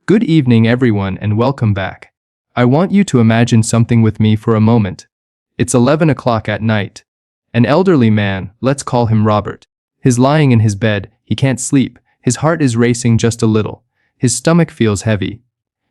Good evening, everyone, and welcome back. I want you to imagine something with me for a moment. It's 11 o'clock at night. An elderly man, let's call him Robert. He's lying in his bed, he can't sleep, his heart is racing just a little, his stomach feels heavy.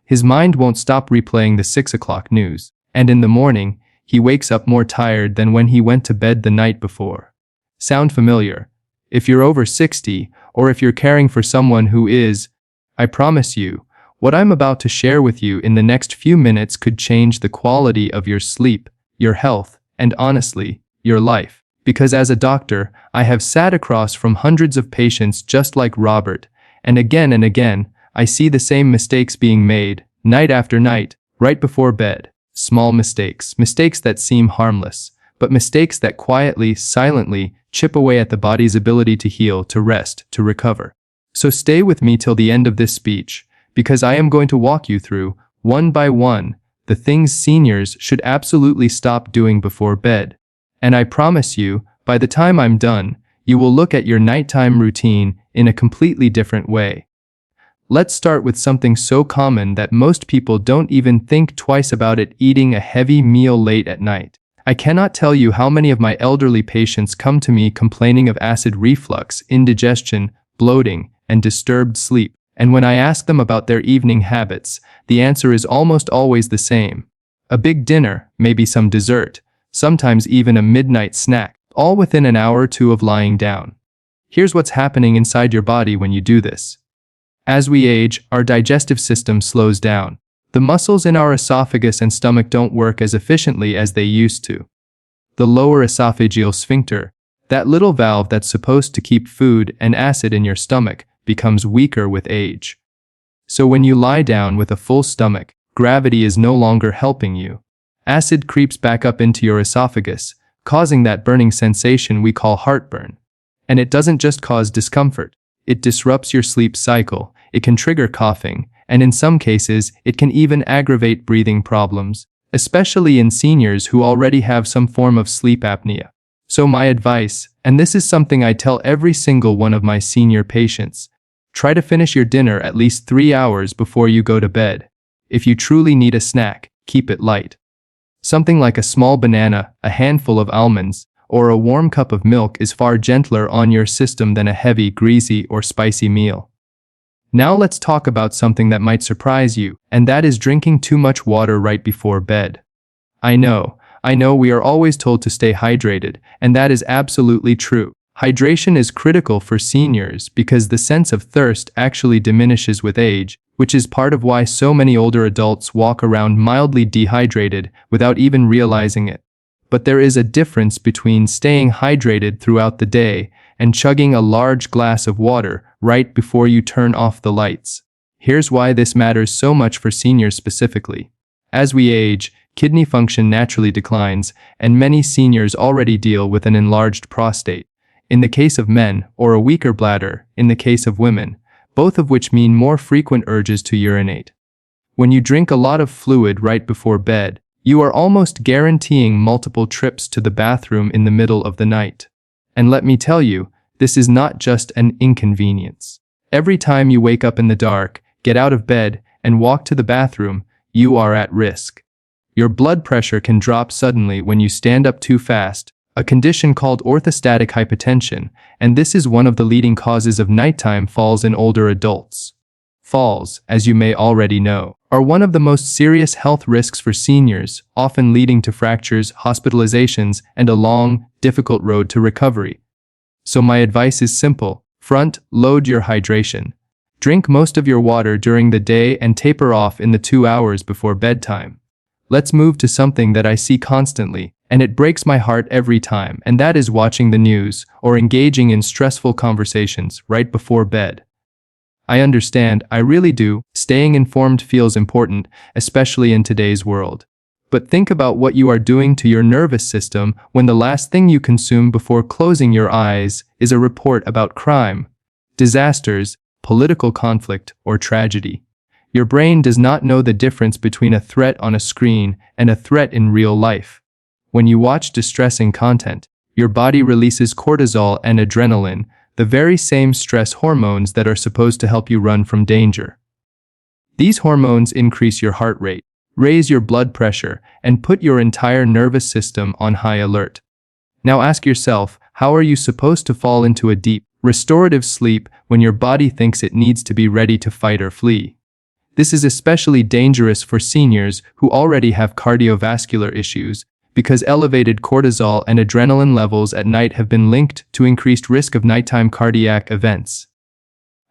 His mind won't stop replaying the 6 o'clock news, and in the morning, he wakes up more tired than when he went to bed the night before. Sound familiar? If you're over 60, or if you're caring for someone who is, I promise you, what I'm about to share with you in the next few minutes could change the quality of your sleep, your health, and honestly, your life. Because as a doctor, I have sat across from hundreds of patients just like Robert, and again, I see the same mistakes being made, night after night, right before bed. Small mistakes, mistakes that seem harmless, but mistakes that quietly, silently, chip away at the body's ability to heal, to rest, to recover. So stay with me till the end of this speech, because I am going to walk you through, one by one, the things seniors should absolutely stop doing before bed. And I promise you, by the time I'm done, you will look at your nighttime routine in a completely different way. Let's start with something so common that most people don't even think twice about it: eating a heavy meal late at night. I cannot tell you how many of my elderly patients come to me complaining of acid reflux, indigestion, bloating, and disturbed sleep. And when I ask them about their evening habits, the answer is almost always the same. A big dinner, maybe some dessert, sometimes even a midnight snack, all within an hour or two of lying down. Here's what's happening inside your body when you do this. As we age, our digestive system slows down. The muscles in our esophagus and stomach don't work as efficiently as they used to. The lower esophageal sphincter, that little valve that's supposed to keep food and acid in your stomach, becomes weaker with age. So when you lie down with a full stomach, gravity is no longer helping you. Acid creeps back up into your esophagus, causing that burning sensation we call heartburn. And it doesn't just cause discomfort. It disrupts your sleep cycle, it can trigger coughing, and in some cases, it can even aggravate breathing problems, especially in seniors who already have some form of sleep apnea. So my advice, and this is something I tell every single one of my senior patients, try to finish your dinner at least 3 hours before you go to bed. If you truly need a snack, keep it light. Something like a small banana, a handful of almonds, or a warm cup of milk is far gentler on your system than a heavy, greasy, or spicy meal. Now let's talk about something that might surprise you, and that is drinking too much water right before bed. I know we are always told to stay hydrated, and that is absolutely true. Hydration is critical for seniors because the sense of thirst actually diminishes with age, which is part of why so many older adults walk around mildly dehydrated without even realizing it. But there is a difference between staying hydrated throughout the day and chugging a large glass of water right before you turn off the lights. Here's why this matters so much for seniors specifically. As we age, kidney function naturally declines, and many seniors already deal with an enlarged prostate, in the case of men, or a weaker bladder, in the case of women, both of which mean more frequent urges to urinate. When you drink a lot of fluid right before bed, you are almost guaranteeing multiple trips to the bathroom in the middle of the night. And let me tell you, this is not just an inconvenience. Every time you wake up in the dark, get out of bed, and walk to the bathroom, you are at risk. Your blood pressure can drop suddenly when you stand up too fast, a condition called orthostatic hypotension, and this is one of the leading causes of nighttime falls in older adults. Falls, as you may already know, are one of the most serious health risks for seniors, often leading to fractures, hospitalizations, and a long, difficult road to recovery. So my advice is simple: front-load your hydration. Drink most of your water during the day and taper off in the 2 hours before bedtime. Let's move to something that I see constantly, and it breaks my heart every time, and that is watching the news or engaging in stressful conversations right before bed. I understand, I really do. Staying informed feels important, especially in today's world. But think about what you are doing to your nervous system when the last thing you consume before closing your eyes is a report about crime, disasters, political conflict, or tragedy. Your brain does not know the difference between a threat on a screen and a threat in real life. When you watch distressing content, your body releases cortisol and adrenaline, the very same stress hormones that are supposed to help you run from danger. These hormones increase your heart rate, raise your blood pressure, and put your entire nervous system on high alert. Now ask yourself, how are you supposed to fall into a deep, restorative sleep when your body thinks it needs to be ready to fight or flee? This is especially dangerous for seniors who already have cardiovascular issues, because elevated cortisol and adrenaline levels at night have been linked to increased risk of nighttime cardiac events.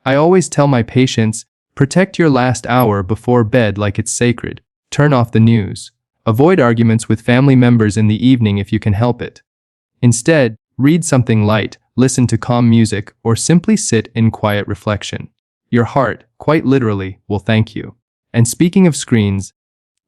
I always tell my patients, protect your last hour before bed like it's sacred. Turn off the news. Avoid arguments with family members in the evening if you can help it. Instead, read something light, listen to calm music, or simply sit in quiet reflection. Your heart, quite literally, will thank you. And speaking of screens,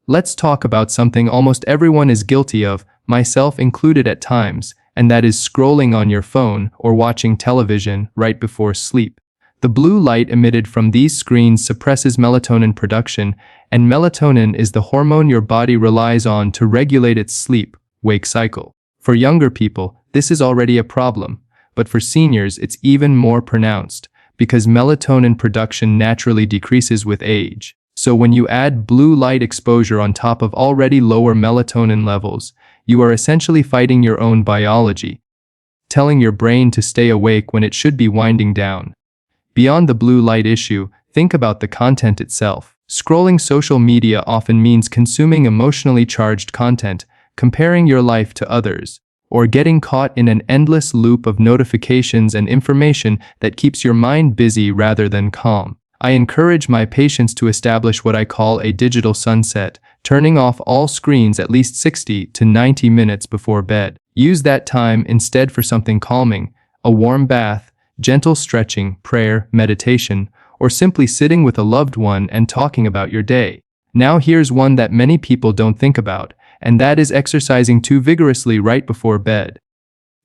let's talk about something almost everyone is guilty of, myself included at times, and that is scrolling on your phone or watching television right before sleep. The blue light emitted from these screens suppresses melatonin production, and melatonin is the hormone your body relies on to regulate its sleep-wake cycle. For younger people, this is already a problem, but for seniors it's even more pronounced, because melatonin production naturally decreases with age. So when you add blue light exposure on top of already lower melatonin levels, you are essentially fighting your own biology, telling your brain to stay awake when it should be winding down. Beyond the blue light issue, think about the content itself. Scrolling social media often means consuming emotionally charged content, comparing your life to others, or getting caught in an endless loop of notifications and information that keeps your mind busy rather than calm. I encourage my patients to establish what I call a digital sunset, turning off all screens at least 60 to 90 minutes before bed. Use that time instead for something calming, a warm bath, gentle stretching, prayer, meditation, or simply sitting with a loved one and talking about your day. Now here's one that many people don't think about, and that is exercising too vigorously right before bed.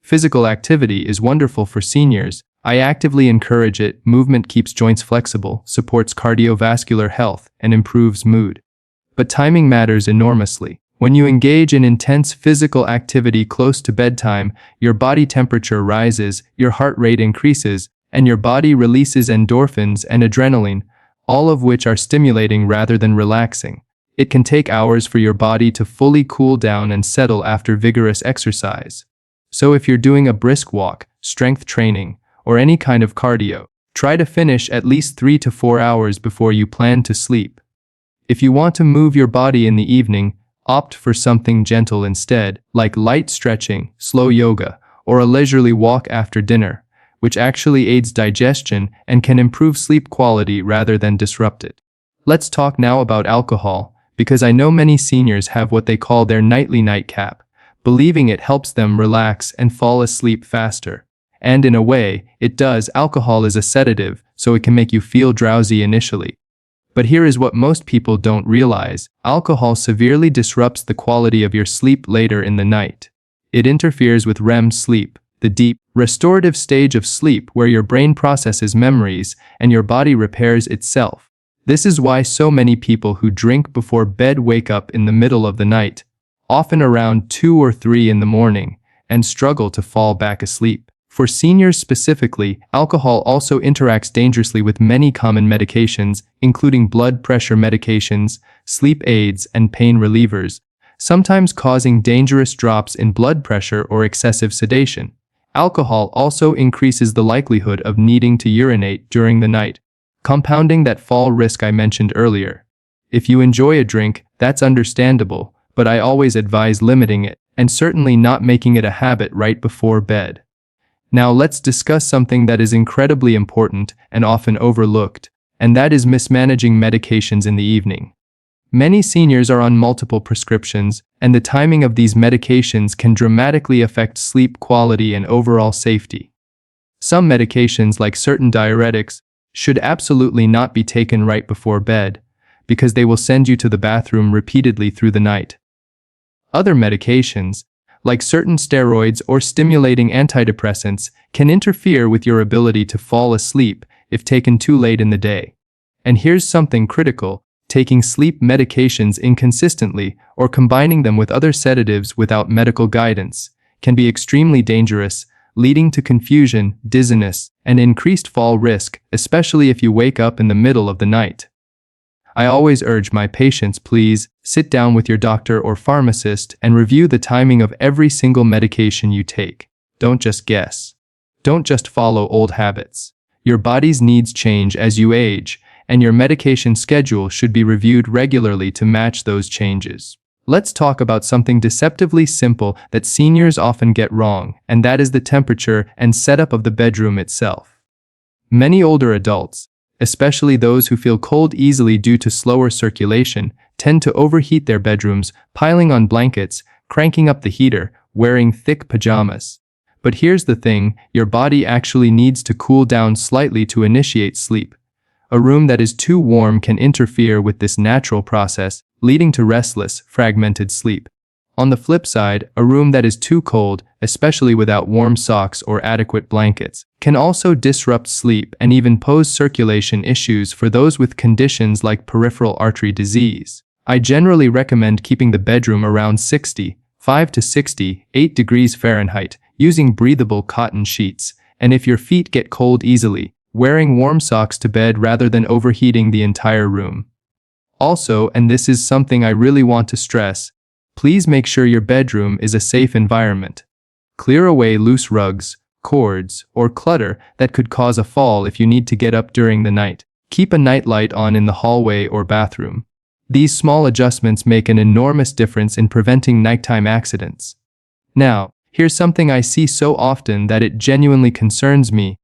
Physical activity is wonderful for seniors. I actively encourage it. Movement keeps joints flexible, supports cardiovascular health, and improves mood. But timing matters enormously. When you engage in intense physical activity close to bedtime, your body temperature rises, your heart rate increases, and your body releases endorphins and adrenaline, all of which are stimulating rather than relaxing. It can take hours for your body to fully cool down and settle after vigorous exercise. So if you're doing a brisk walk, strength training, or any kind of cardio, try to finish at least 3 to 4 hours before you plan to sleep. If you want to move your body in the evening, opt for something gentle instead, like light stretching, slow yoga, or a leisurely walk after dinner, which actually aids digestion and can improve sleep quality rather than disrupt it. Let's talk now about alcohol, because I know many seniors have what they call their nightly nightcap, believing it helps them relax and fall asleep faster. And in a way, it does. Alcohol is a sedative, so it can make you feel drowsy initially. But here is what most people don't realize. Alcohol severely disrupts the quality of your sleep later in the night. It interferes with REM sleep, the deep, restorative stage of sleep where your brain processes memories and your body repairs itself. This is why so many people who drink before bed wake up in the middle of the night, often around 2 or 3 in the morning, and struggle to fall back asleep. For seniors specifically, alcohol also interacts dangerously with many common medications, including blood pressure medications, sleep aids, and pain relievers, sometimes causing dangerous drops in blood pressure or excessive sedation. Alcohol also increases the likelihood of needing to urinate during the night, compounding that fall risk I mentioned earlier. If you enjoy a drink, that's understandable, but I always advise limiting it, and certainly not making it a habit right before bed. Now let's discuss something that is incredibly important and often overlooked, and that is mismanaging medications in the evening. Many seniors are on multiple prescriptions, and the timing of these medications can dramatically affect sleep quality and overall safety. Some medications, like certain diuretics, should absolutely not be taken right before bed, because they will send you to the bathroom repeatedly through the night. Other medications, like certain steroids or stimulating antidepressants, can interfere with your ability to fall asleep if taken too late in the day. And here's something critical: taking sleep medications inconsistently or combining them with other sedatives without medical guidance can be extremely dangerous, leading to confusion, dizziness, and increased fall risk, especially if you wake up in the middle of the night. I always urge my patients, please sit down with your doctor or pharmacist and review the timing of every single medication you take. Don't just guess. Don't just follow old habits. Your body's needs change as you age, and your medication schedule should be reviewed regularly to match those changes. Let's talk about something deceptively simple that seniors often get wrong, and that is the temperature and setup of the bedroom itself. Many older adults, especially those who feel cold easily due to slower circulation, tend to overheat their bedrooms, piling on blankets, cranking up the heater, wearing thick pajamas. But here's the thing, your body actually needs to cool down slightly to initiate sleep. A room that is too warm can interfere with this natural process, leading to restless, fragmented sleep. On the flip side, a room that is too cold, especially without warm socks or adequate blankets, can also disrupt sleep and even pose circulation issues for those with conditions like peripheral artery disease. I generally recommend keeping the bedroom around 65 to 68 degrees Fahrenheit, using breathable cotton sheets, and if your feet get cold easily, wearing warm socks to bed rather than overheating the entire room. Also, and this is something I really want to stress, please make sure your bedroom is a safe environment. Clear away loose rugs, cords, or clutter that could cause a fall if you need to get up during the night. Keep a nightlight on in the hallway or bathroom. These small adjustments make an enormous difference in preventing nighttime accidents. Now, here's something I see so often that it genuinely concerns me,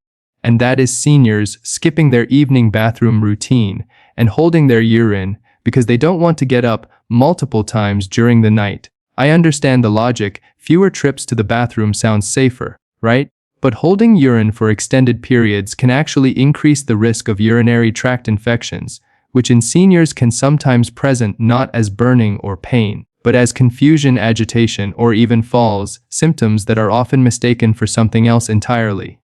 and that is seniors skipping their evening bathroom routine and holding their urine because they don't want to get up multiple times during the night. I understand the logic, fewer trips to the bathroom sounds safer, right? But holding urine for extended periods can actually increase the risk of urinary tract infections, which in seniors can sometimes present not as burning or pain, but as confusion, agitation, or even falls, symptoms that are often mistaken for something else entirely.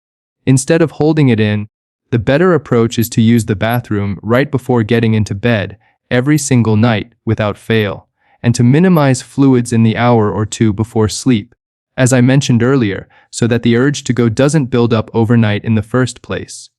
Instead of holding it in, the better approach is to use the bathroom right before getting into bed, every single night without fail, and to minimize fluids in the hour or two before sleep, as I mentioned earlier, so that the urge to go doesn't build up overnight in the first place.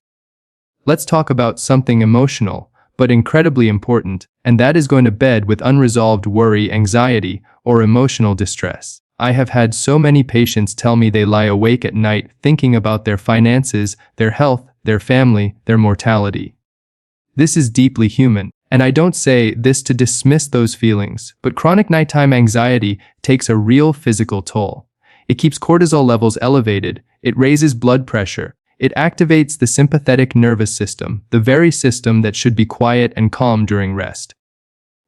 Let's talk about something emotional, but incredibly important, and that is going to bed with unresolved worry, anxiety, or emotional distress. I have had so many patients tell me they lie awake at night thinking about their finances, their health, their family, their mortality. This is deeply human, and I don't say this to dismiss those feelings, but chronic nighttime anxiety takes a real physical toll. It keeps cortisol levels elevated, it raises blood pressure, it activates the sympathetic nervous system, the very system that should be quiet and calm during rest.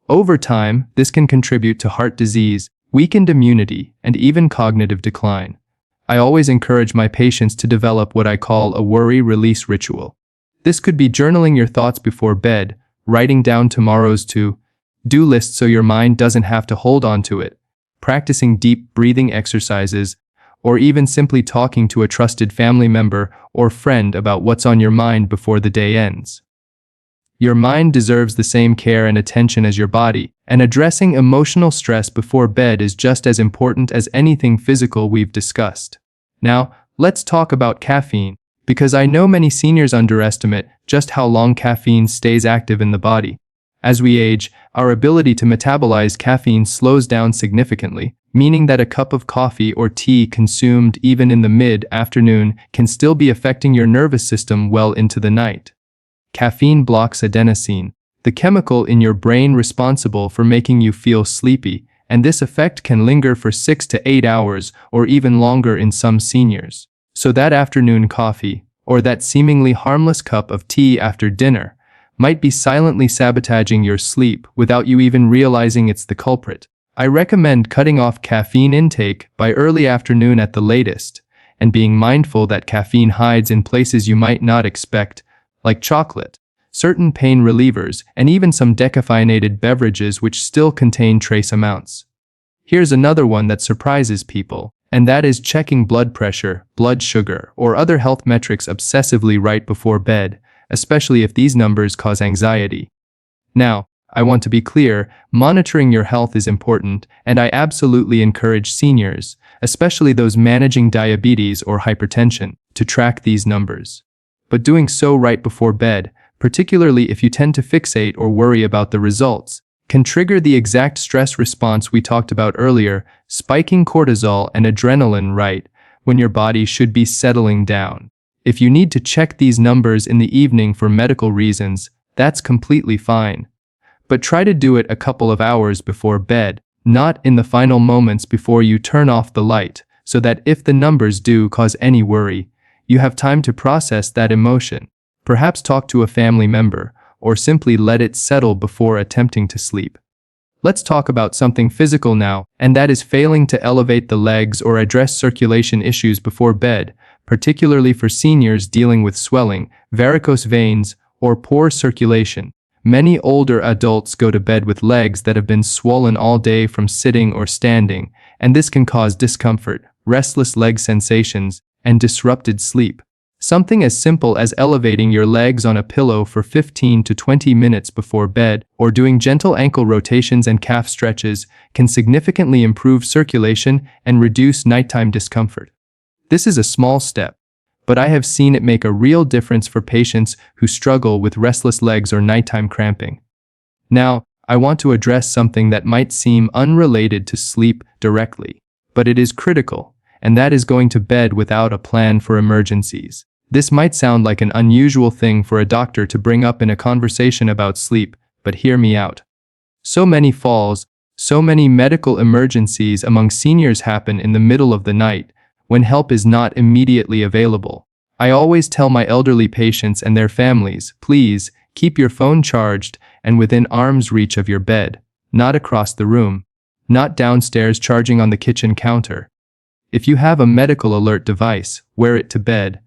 Over time, this can contribute to heart disease, weakened immunity, and even cognitive decline. I always encourage my patients to develop what I call a worry release ritual. This could be journaling your thoughts before bed, writing down tomorrow's to-do list so your mind doesn't have to hold on to it, practicing deep breathing exercises, or even simply talking to a trusted family member or friend about what's on your mind before the day ends. Your mind deserves the same care and attention as your body, and addressing emotional stress before bed is just as important as anything physical we've discussed. Now, let's talk about caffeine, because I know many seniors underestimate just how long caffeine stays active in the body. As we age, our ability to metabolize caffeine slows down significantly, meaning that a cup of coffee or tea consumed even in the mid-afternoon can still be affecting your nervous system well into the night. Caffeine blocks adenosine, the chemical in your brain responsible for making you feel sleepy, and this effect can linger for 6 to 8 hours or even longer in some seniors. So that afternoon coffee, or that seemingly harmless cup of tea after dinner, might be silently sabotaging your sleep without you even realizing it's the culprit. I recommend cutting off caffeine intake by early afternoon at the latest, and being mindful that caffeine hides in places you might not expect, like chocolate, certain pain relievers, and even some decaffeinated beverages which still contain trace amounts. Here's another one that surprises people, and that is checking blood pressure, blood sugar, or other health metrics obsessively right before bed, especially if these numbers cause anxiety. Now, I want to be clear, monitoring your health is important, and I absolutely encourage seniors, especially those managing diabetes or hypertension, to track these numbers. But doing so right before bed, particularly if you tend to fixate or worry about the results, can trigger the exact stress response we talked about earlier, spiking cortisol and adrenaline right when your body should be settling down. If you need to check these numbers in the evening for medical reasons, that's completely fine. But try to do it a couple of hours before bed, not in the final moments before you turn off the light, so that if the numbers do cause any worry, you have time to process that emotion. Perhaps talk to a family member, or simply let it settle before attempting to sleep. Let's talk about something physical now, and that is failing to elevate the legs or address circulation issues before bed, particularly for seniors dealing with swelling, varicose veins, or poor circulation. Many older adults go to bed with legs that have been swollen all day from sitting or standing, and this can cause discomfort, restless leg sensations, and disrupted sleep. Something as simple as elevating your legs on a pillow for 15 to 20 minutes before bed, or doing gentle ankle rotations and calf stretches, can significantly improve circulation and reduce nighttime discomfort. This is a small step, but I have seen it make a real difference for patients who struggle with restless legs or nighttime cramping. Now, I want to address something that might seem unrelated to sleep directly, but it is critical, and that is going to bed without a plan for emergencies. This might sound like an unusual thing for a doctor to bring up in a conversation about sleep, but hear me out. So many falls, so many medical emergencies among seniors happen in the middle of the night, when help is not immediately available. I always tell my elderly patients and their families, please, keep your phone charged and within arm's reach of your bed, not across the room, not downstairs charging on the kitchen counter. If you have a medical alert device, wear it to bed.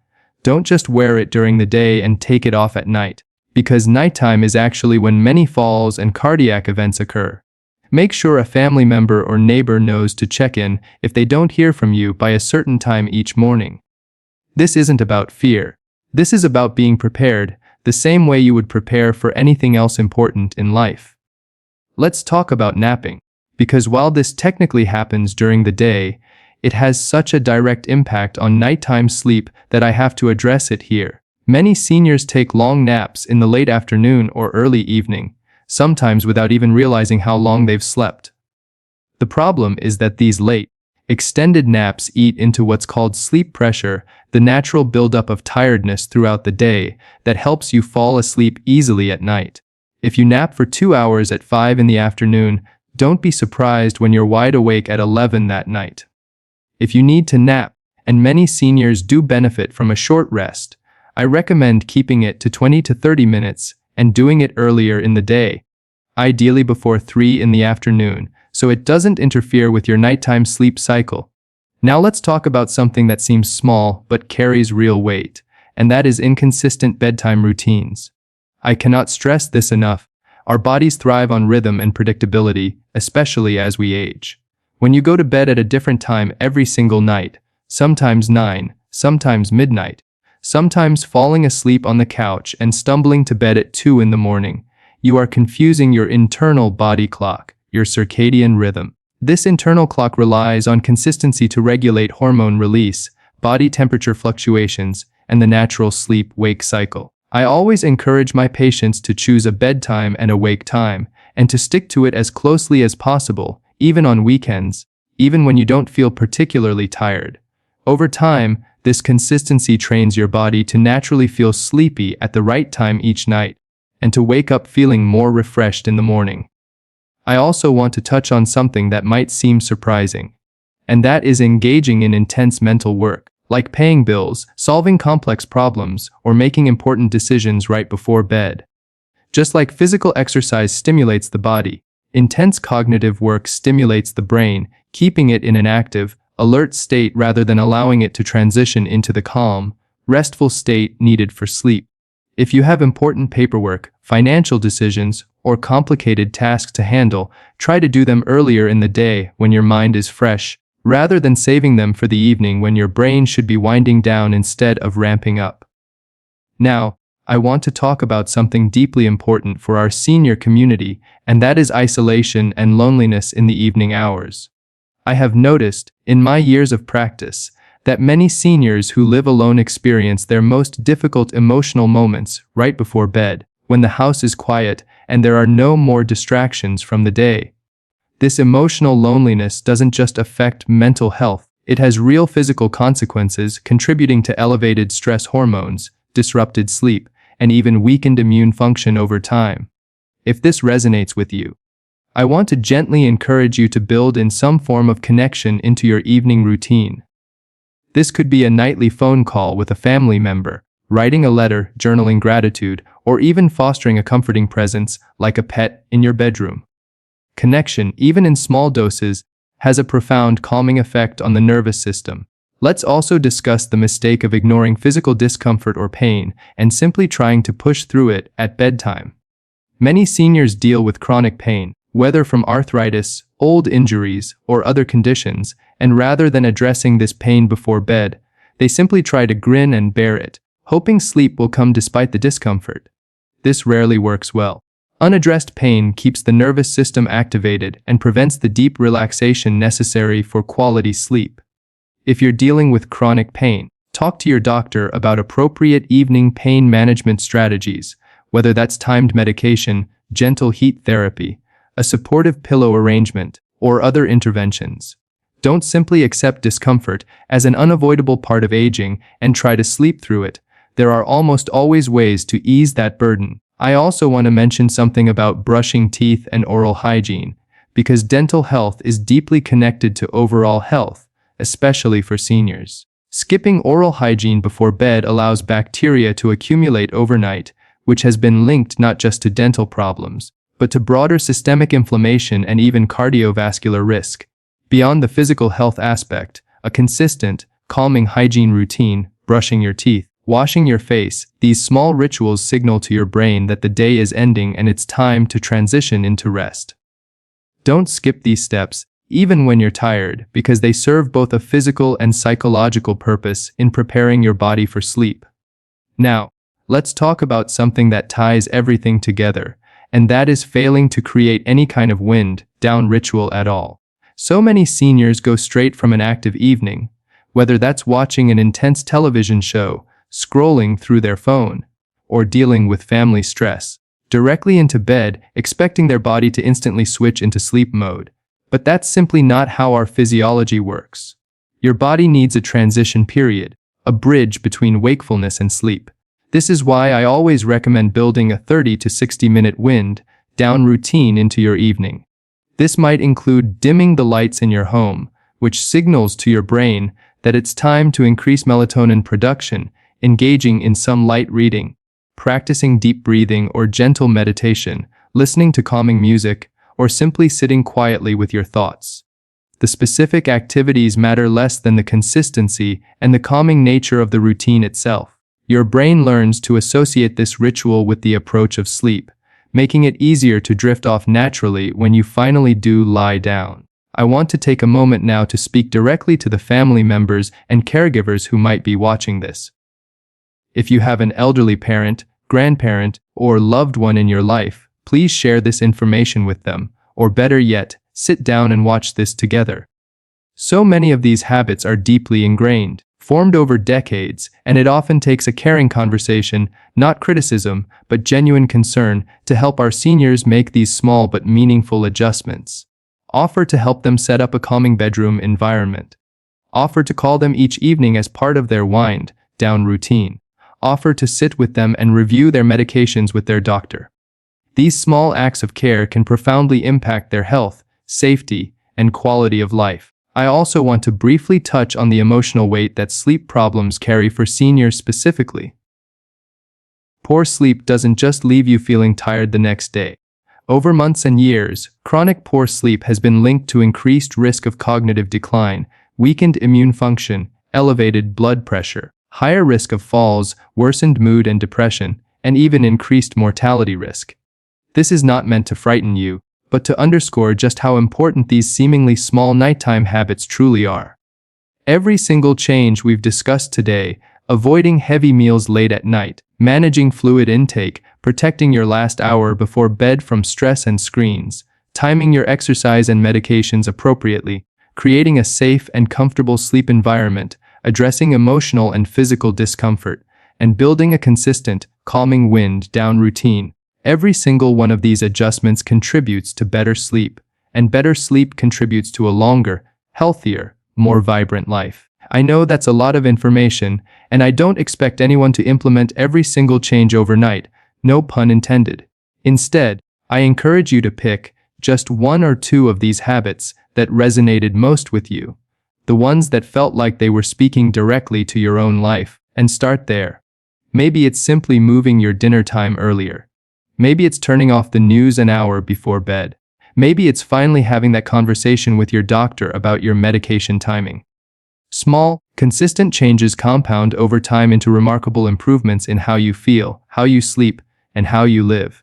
Don't just wear it during the day and take it off at night, because nighttime is actually when many falls and cardiac events occur. Make sure a family member or neighbor knows to check in if they don't hear from you by a certain time each morning. This isn't about fear. This is about being prepared, the same way you would prepare for anything else important in life. Let's talk about napping, because while this technically happens during the day, it has such a direct impact on nighttime sleep that I have to address it here. Many seniors take long naps in the late afternoon or early evening, sometimes without even realizing how long they've slept. The problem is that these late, extended naps eat into what's called sleep pressure, the natural buildup of tiredness throughout the day that helps you fall asleep easily at night. If you nap for 2 hours at 5 in the afternoon, don't be surprised when you're wide awake at 11 that night. If you need to nap, and many seniors do benefit from a short rest, I recommend keeping it to 20 to 30 minutes and doing it earlier in the day, ideally before 3 in the afternoon, so it doesn't interfere with your nighttime sleep cycle. Now let's talk about something that seems small but carries real weight, and that is inconsistent bedtime routines. I cannot stress this enough. Our bodies thrive on rhythm and predictability, especially as we age. When you go to bed at a different time every single night, sometimes 9, sometimes midnight, sometimes falling asleep on the couch and stumbling to bed at 2 in the morning, you are confusing your internal body clock, your circadian rhythm. This internal clock relies on consistency to regulate hormone release, body temperature fluctuations, and the natural sleep-wake cycle. I always encourage my patients to choose a bedtime and a wake time, and to stick to it as closely as possible, even on weekends, even when you don't feel particularly tired. Over time, this consistency trains your body to naturally feel sleepy at the right time each night, and to wake up feeling more refreshed in the morning. I also want to touch on something that might seem surprising, and that is engaging in intense mental work, like paying bills, solving complex problems, or making important decisions right before bed. Just like physical exercise stimulates the body, intense cognitive work stimulates the brain, keeping it in an active, alert state rather than allowing it to transition into the calm, restful state needed for sleep. If you have important paperwork, financial decisions, or complicated tasks to handle, try to do them earlier in the day when your mind is fresh, rather than saving them for the evening when your brain should be winding down instead of ramping up. Now, I want to talk about something deeply important for our senior community, and that is isolation and loneliness in the evening hours. I have noticed, in my years of practice, that many seniors who live alone experience their most difficult emotional moments right before bed. when the house is quiet and there are no more distractions from the day. This emotional loneliness doesn't just affect mental health, it has real physical consequences, contributing to elevated stress hormones, disrupted sleep, and even weakened immune function over time. If this resonates with you, I want to gently encourage you to build in some form of connection into your evening routine. This could be a nightly phone call with a family member, writing a letter, journaling gratitude, or even fostering a comforting presence like a pet in your bedroom. Connection, even in small doses, has a profound calming effect on the nervous system. Let's also discuss the mistake of ignoring physical discomfort or pain and simply trying to push through it at bedtime. Many seniors deal with chronic pain, whether from arthritis, old injuries, or other conditions, and rather than addressing this pain before bed, they simply try to grin and bear it, hoping sleep will come despite the discomfort. This rarely works well. Unaddressed pain keeps the nervous system activated and prevents the deep relaxation necessary for quality sleep. If you're dealing with chronic pain, talk to your doctor about appropriate evening pain management strategies, whether that's timed medication, gentle heat therapy, a supportive pillow arrangement, or other interventions. Don't simply accept discomfort as an unavoidable part of aging and try to sleep through it. There are almost always ways to ease that burden. I also want to mention something about brushing teeth and oral hygiene, because dental health is deeply connected to overall health, especially for seniors. Skipping oral hygiene before bed allows bacteria to accumulate overnight, which has been linked not just to dental problems, but to broader systemic inflammation and even cardiovascular risk. Beyond the physical health aspect, a consistent, calming hygiene routine, brushing your teeth, washing your face, these small rituals signal to your brain that the day is ending and it's time to transition into rest. Don't skip these steps, even when you're tired, because they serve both a physical and psychological purpose in preparing your body for sleep. Now, let's talk about something that ties everything together, and that is failing to create any kind of wind-down ritual at all. So many seniors go straight from an active evening, whether that's watching an intense television show, scrolling through their phone, or dealing with family stress, directly into bed, expecting their body to instantly switch into sleep mode. But that's simply not how our physiology works. Your body needs a transition period, a bridge between wakefulness and sleep. This is why I always recommend building a 30 to 60-minute wind-down routine into your evening. This might include dimming the lights in your home, which signals to your brain that it's time to increase melatonin production, engaging in some light reading, practicing deep breathing or gentle meditation, listening to calming music, or simply sitting quietly with your thoughts. The specific activities matter less than the consistency and the calming nature of the routine itself. Your brain learns to associate this ritual with the approach of sleep, making it easier to drift off naturally when you finally do lie down. I want to take a moment now to speak directly to the family members and caregivers who might be watching this. If you have an elderly parent, grandparent, or loved one in your life, please share this information with them, or better yet, sit down and watch this together. So many of these habits are deeply ingrained, formed over decades, and it often takes a caring conversation, not criticism, but genuine concern, to help our seniors make these small but meaningful adjustments. Offer to help them set up a calming bedroom environment. Offer to call them each evening as part of their wind-down routine. Offer to sit with them and review their medications with their doctor. These small acts of care can profoundly impact their health, safety, and quality of life. I also want to briefly touch on the emotional weight that sleep problems carry for seniors specifically. Poor sleep doesn't just leave you feeling tired the next day. Over months and years, chronic poor sleep has been linked to increased risk of cognitive decline, weakened immune function, elevated blood pressure, higher risk of falls, worsened mood and depression, and even increased mortality risk. This is not meant to frighten you, but to underscore just how important these seemingly small nighttime habits truly are. Every single change we've discussed today, avoiding heavy meals late at night, managing fluid intake, protecting your last hour before bed from stress and screens, timing your exercise and medications appropriately, creating a safe and comfortable sleep environment, addressing emotional and physical discomfort, and building a consistent, calming wind-down routine. Every single one of these adjustments contributes to better sleep, and better sleep contributes to a longer, healthier, more vibrant life. I know that's a lot of information, and I don't expect anyone to implement every single change overnight, no pun intended. Instead, I encourage you to pick just one or two of these habits that resonated most with you, the ones that felt like they were speaking directly to your own life, and start there. Maybe it's simply moving your dinner time earlier. Maybe it's turning off the news an hour before bed. Maybe it's finally having that conversation with your doctor about your medication timing. Small, consistent changes compound over time into remarkable improvements in how you feel, how you sleep, and how you live.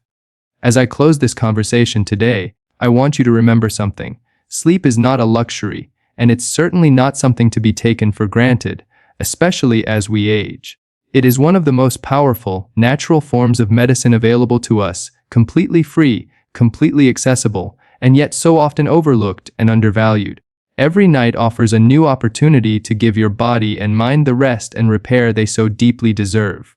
As I close this conversation today, I want you to remember something. Sleep is not a luxury, and it's certainly not something to be taken for granted, especially as we age. It is one of the most powerful, natural forms of medicine available to us, completely free, completely accessible, and yet so often overlooked and undervalued. Every night offers a new opportunity to give your body and mind the rest and repair they so deeply deserve.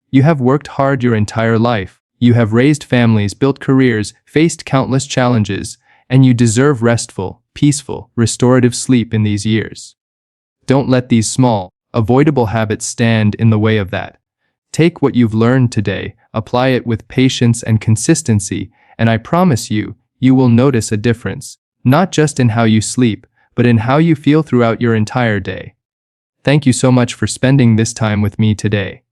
You have worked hard your entire life. You have raised families, built careers, faced countless challenges, and you deserve restful, peaceful, restorative sleep in these years. Don't let these small, avoidable habits stand in the way of that. Take what you've learned today, apply it with patience and consistency, and I promise you, you will notice a difference, not just in how you sleep, but in how you feel throughout your entire day. Thank you so much for spending this time with me today.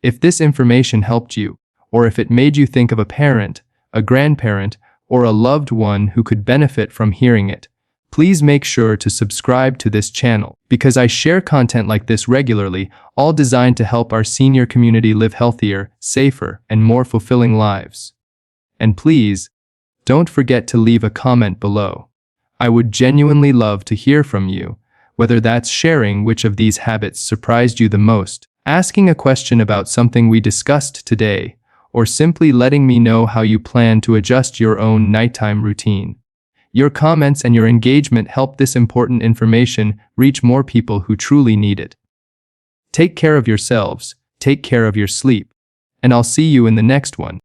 If this information helped you, or if it made you think of a parent, a grandparent, or a loved one who could benefit from hearing it, please make sure to subscribe to this channel, because I share content like this regularly, all designed to help our senior community live healthier, safer, and more fulfilling lives. And please, don't forget to leave a comment below. I would genuinely love to hear from you, whether that's sharing which of these habits surprised you the most, asking a question about something we discussed today, or simply letting me know how you plan to adjust your own nighttime routine. Your comments and your engagement help this important information reach more people who truly need it. Take care of yourselves, take care of your sleep, and I'll see you in the next one.